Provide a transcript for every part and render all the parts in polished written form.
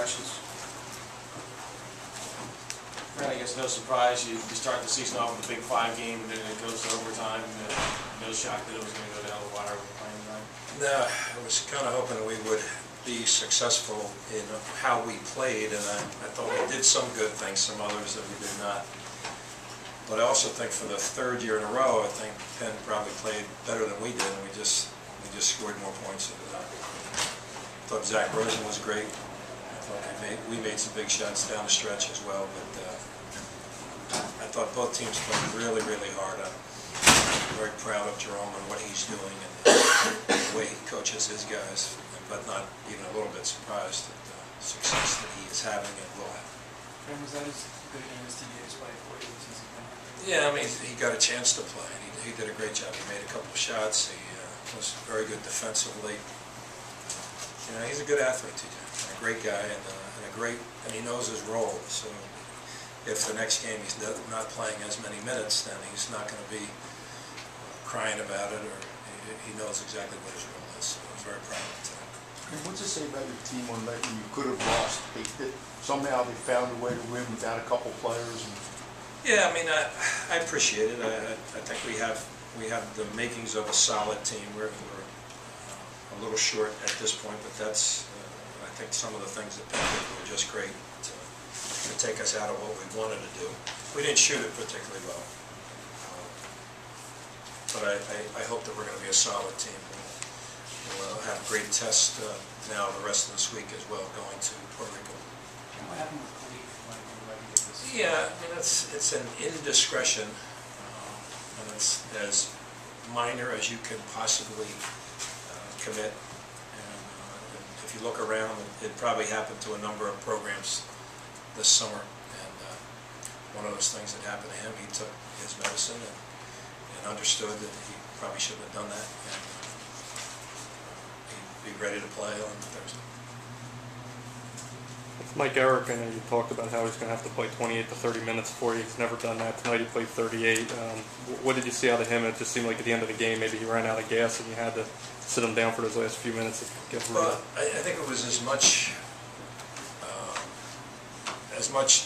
questions? I guess no surprise, you start the season off with a big 5 game, and then it goes to overtime. No shock that it was going to go down the wire with playing tonight. No, I was kind of hoping we would be successful in how we played, and I thought we did some good things, some others that we did not. But I also think for the 3rd year in a row, I think Penn probably played better than we did, and we just scored more points than that. I thought Zach Rosen was great. I thought we made some big shots down the stretch as well, but I thought both teams played really, really hard. I'm very proud of Jerome and what he's doing and the way he coaches his guys, but not even a little bit surprised at the success that he is having and will have. And was that as good a game as TJ's play for you since he's been here? Yeah, I mean, he got a chance to play. He did a great job. He made a couple of shots. He was very good defensively. You know, he's a good athlete, TJ. And a great guy, and he knows his role. So if the next game he's not playing as many minutes, then he's not going to be crying about it, or he knows exactly what his role is. So I was very proud of him tonight. And what's it say about your team on that you could have lost? Somehow they found a way to win without a couple players. Yeah, I mean, I appreciate it. I think we have the makings of a solid team. We're a little short at this point, but that's I think some of the things that Penn did were just great to take us out of what we wanted to do. We didn't shoot it particularly well, but I hope that we're going to be a solid team. We'll have great tests now the rest of this week as well, going to Puerto Rico. What happened with Khalif? Yeah, I mean, it's an indiscretion, and it's as minor as you can possibly commit. And if you look around, it probably happened to a number of programs this summer. And one of those things that happened to him, he took his medicine and understood that he probably shouldn't have done that. And he'd be ready to play on Thursday. Mike Eric, I know you talked about how he's going to have to play 28 to 30 minutes for you. He's never done that. Tonight he played 38. What did you see out of him? It just seemed like at the end of the game maybe he ran out of gas and you had to sit him down for those last few minutes. Well, I think it was as much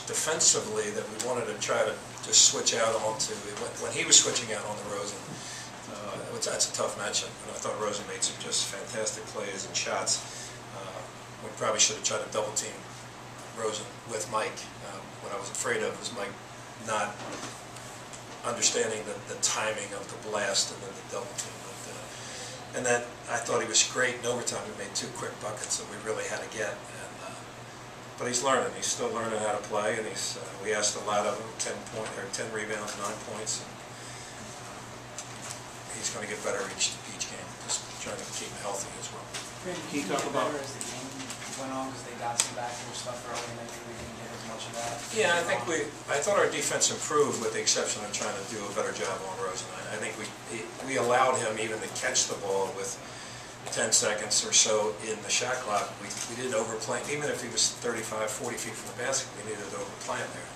defensively that we wanted to try to just switch out onto. When he was switching out on the Rosen, that's a tough matchup. And I thought Rosen made some just fantastic plays and shots. We probably should have tried to double team Rosen with Mike. What I was afraid of was Mike not understanding the timing of the blast and then the double team. And then I thought he was great in overtime. He made 2 quick buckets that we really had to get. But he's learning. He's still learning how to play, and we asked a lot of him. 10 rebounds, 9 points. And, he's going to get better each game. Just trying to keep him healthy as well. Can you talk about as the game went on, because they got some backdoor stuff early and maybe we didn't get as much of that? Yeah, I thought our defense improved with the exception of trying to do a better job on Rosen. I think we allowed him even to catch the ball with 10 seconds or so in the shot clock. We didn't overplay him. Even if he was 35, 40 feet from the basket, we needed to overplay him there.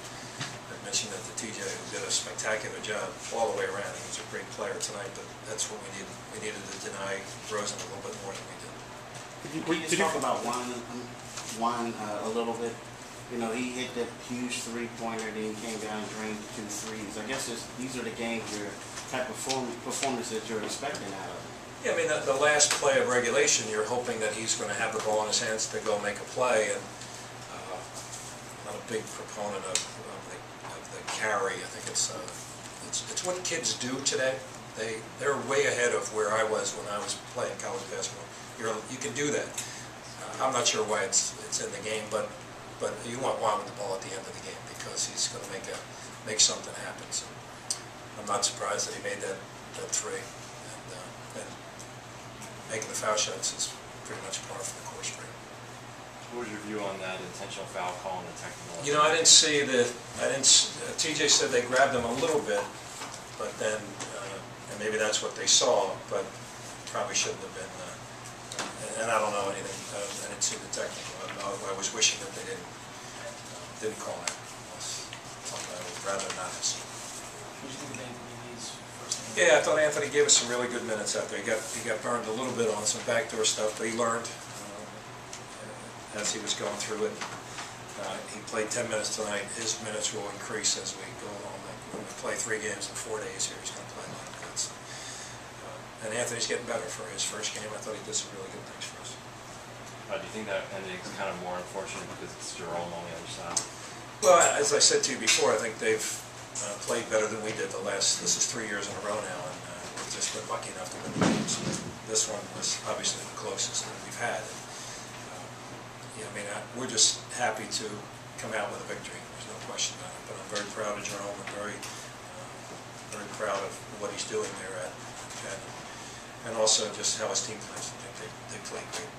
I mentioned that to TJ, who did a spectacular job all the way around. He was a great player tonight, but that's what we needed. We needed to deny Rosen a little bit more than we did. Can you just talk about Juan a little bit? You know, he hit that huge three-pointer, then he came down and drained 2 threes. I guess these are the games, type of performance that you're expecting out of him. Yeah, I mean, the last play of regulation, you're hoping that he's going to have the ball in his hands to go make a play. And I'm not a big proponent of the carry. I think it's what kids do today. They're way ahead of where I was when I was playing college basketball. You can do that. I'm not sure why it's in the game, but you want Juan with the ball at the end of the game because he's going to make something happen. So I'm not surprised that he made that 3. And making the foul shots is pretty much par for the course for him. What was your view on that intentional foul call and the technical? You know, I didn't see TJ said they grabbed him a little bit, but then, and maybe that's what they saw, but probably shouldn't have been. And I don't know anything. I didn't see the technical. I was wishing that they didn't call that. Something I would rather not have seen. What do you think of Anthony Lee's first game? Yeah, I thought Anthony gave us some really good minutes out there. He got burned a little bit on some backdoor stuff, but he learned. as he was going through it. He played 10 minutes tonight. His minutes will increase as we go along. When we play 3 games in 4 days here, he's going to play a lot of minutes. And Anthony's getting better for his first game. I thought he did some really good things for us. Do you think that ending is kind of more unfortunate because it's Jerome on the other side? Well, as I said to you before, I think they've played better than we did this is 3 years in a row now, and we've just been lucky enough to win the games. This one was obviously the closest that we've had. We're just happy to come out with a victory. There's no question about it. But I'm very proud of Jerome and very proud of what he's doing there at Penn, and also just how his team plays. I think they played great.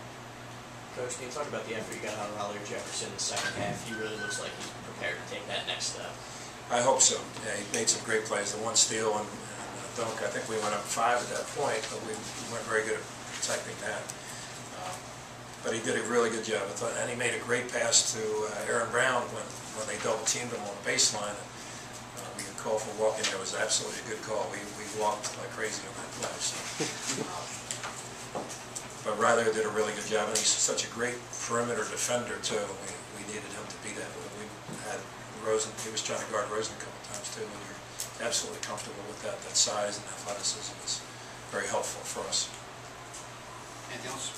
Coach, can you talk about the effort you got out of Raleigh Jefferson in the second half? He really looks like he's prepared to take that next step. I hope so. Yeah, he made some great plays. The one steal and dunk, I think we went up 5 at that point, but we weren't very good at protecting that. But he did a really good job. And he made a great pass to Aaron Brown when they double-teamed him on the baseline. We got called for walking. It was absolutely a good call. We walked like crazy on that play. So. But Riley did a really good job, and he's such a great perimeter defender, too. We needed him to be that. We had Rosen. He was trying to guard Rosen a couple times, too, and you're absolutely comfortable with that. That size and athleticism is very helpful for us. Anything else?